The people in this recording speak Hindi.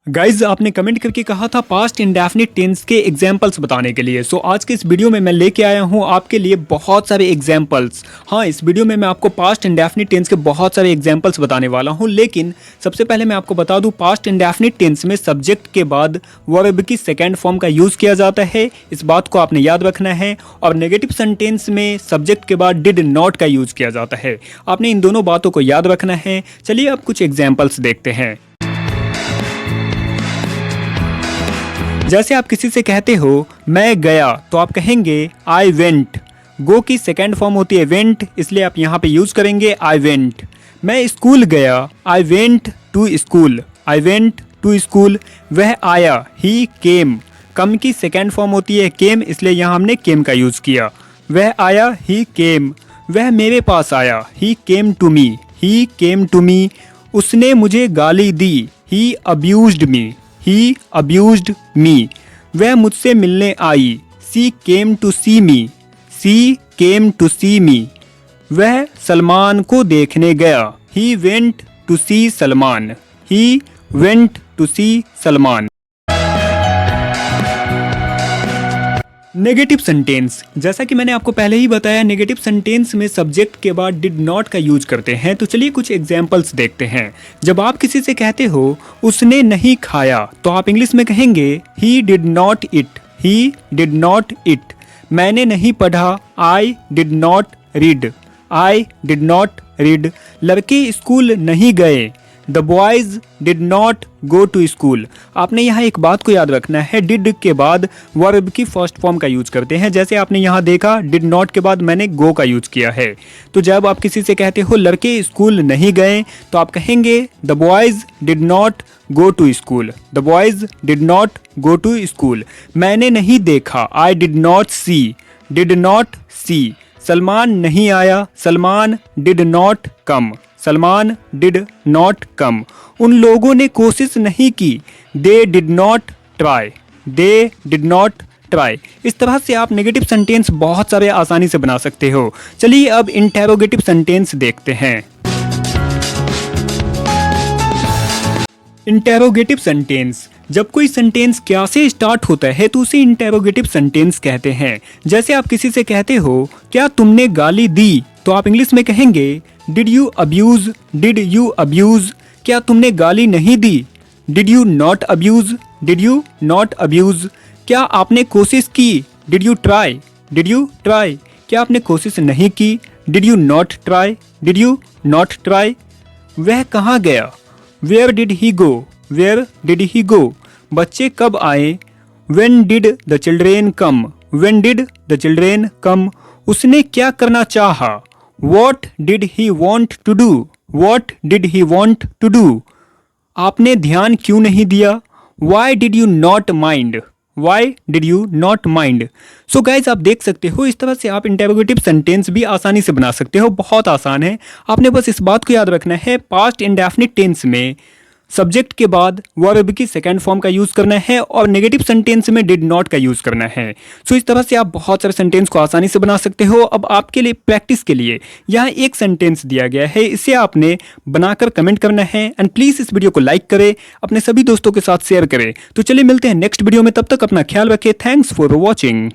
गाइज आपने कमेंट करके कहा था पास्ट इंडेफिनिट टेंस के एग्जाम्पल्स बताने के लिए। सो आज के इस वीडियो में मैं लेके आया हूँ आपके लिए बहुत सारे एग्जाम्पल्स। हाँ, इस वीडियो में मैं आपको पास्ट इंडेफिनिट टेंस के बहुत सारे एग्जाम्पल्स बताने वाला हूँ। लेकिन सबसे पहले मैं आपको बता दूँ, पास्ट इंडेफिनिट टेंस में सब्जेक्ट के बाद वर्ब की सेकेंड फॉर्म का यूज़ किया जाता है। इस बात को आपने याद रखना है। और नेगेटिव सेंटेंस में सब्जेक्ट के बाद डिड नॉट का यूज़ किया जाता है। आपने इन दोनों बातों को याद रखना है। चलिए अब कुछ एग्जाम्पल्स देखते हैं। जैसे आप किसी से कहते हो मैं गया, तो आप कहेंगे आई वेंट। गो की सेकेंड फॉर्म होती है वेंट, इसलिए आप यहाँ पे यूज़ करेंगे आई वेंट। मैं स्कूल गया, I went to school. I went to school. वह आया, ही केम। कम की सेकेंड फॉर्म होती है केम, इसलिए यहाँ हमने केम का यूज़ किया। वह आया, ही केम। वह मेरे पास आया, ही came to me. He came to me. उसने मुझे गाली दी, he abused me. He abused me. वह मुझसे मिलने आई, She came to see me. She came to see me. वह सलमान को देखने गया, He went to see Salman. He went to see Salman. Negative sentence, जैसा कि मैंने आपको पहले ही बताया, नेगेटिव सेंटेंस में सब्जेक्ट के बाद डिड नॉट का यूज करते हैं। तो चलिए कुछ एग्जांपल्स देखते हैं। जब आप किसी से कहते हो उसने नहीं खाया, तो आप इंग्लिश में कहेंगे he did not it. He did not it. मैंने नहीं पढ़ा, I did not read. I did not read. लड़के स्कूल नहीं गए, the boys did not go to school. आपने यहाँ एक बात को याद रखना है, डिड के बाद वर्ब की फर्स्ट फॉर्म का यूज करते हैं। जैसे आपने यहाँ देखा, डिड नॉट के बाद मैंने गो का यूज किया है। तो जब आप किसी से कहते हो लड़के स्कूल नहीं गए, तो आप कहेंगे the boys did not go to school. The boys did not go to school. मैंने नहीं देखा, I did not see. Did not see. Salman नहीं आया, Salman did not come. Salman did not come. उन लोगों ने कोशिश नहीं की, they did not try. They did not try. इस तरह से आप नेगेटिव सेंटेंस बहुत सारे आसानी से बना सकते हो। चलिए अब इंटेरोगेटिव सेंटेंस देखते हैं। इंटेरोगेटिव सेंटेंस, जब कोई सेंटेंस क्या से स्टार्ट होता है तो उसे इंटेरोगेटिव सेंटेंस कहते हैं। जैसे आप किसी से कहते हो क्या तुमने गाली दी, तो आप इंग्लिश में कहेंगे did you abuse. Did you abuse. क्या तुमने गाली नहीं दी, did you not abuse. Did you not abuse. क्या आपने कोशिश की, did you try. Did you try. क्या आपने कोशिश नहीं की, did you not try. Did you not try. वह कहाँ गया, where did he go. Where did he go. बच्चे कब आए, when did the children come. When did the children कम। उसने क्या करना चाहा, What did he want to do? What did he want to do? आपने ध्यान क्यों नहीं दिया, Why did you not mind? Why did you not mind? So guys, आप देख सकते हो इस तरह से आप इंटेरोगेटिव सेंटेंस भी आसानी से बना सकते हो। बहुत आसान है। आपने बस इस बात को याद रखना है, पास्ट इंडेफिनिट टेंस में सब्जेक्ट के बाद वर्ब की सेकेंड फॉर्म का यूज़ करना है और नेगेटिव सेंटेंस में डिड नॉट का यूज़ करना है। सो इस तरह से आप बहुत सारे सेंटेंस को आसानी से बना सकते हो। अब आपके लिए प्रैक्टिस के लिए यहाँ एक सेंटेंस दिया गया है, इसे आपने बनाकर कमेंट करना है। एंड प्लीज़ इस वीडियो को लाइक करें, अपने सभी दोस्तों के साथ शेयर करें। तो चलिए मिलते हैं नेक्स्ट वीडियो में, तब तक अपना ख्याल रखें। Thanks for watching.